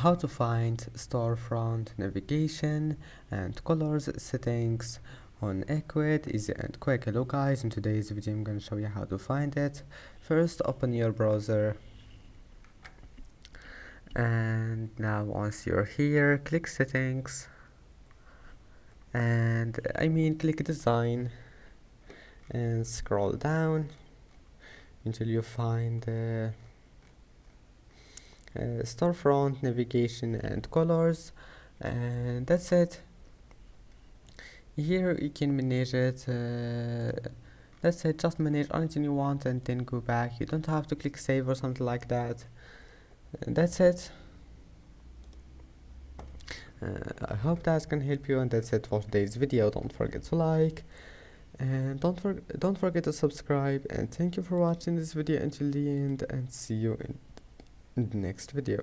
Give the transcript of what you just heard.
how to find storefront navigation and colors settings on Ecwid. Easy and quick. Hello guys, in today's video I'm going to show you how to find it. First, open your browser, and now once you're here, click settings, and click design, and scroll down until you find storefront navigation and colors, and that's it. Here you can manage it. That's it, just manage anything you want and then go back. You don't have to click save or something like that. And that's it. I hope that can help you, and that's it for today's video. Don't forget to like, and don't forget to subscribe, and thank you for watching this video until the end, and see you in the next video.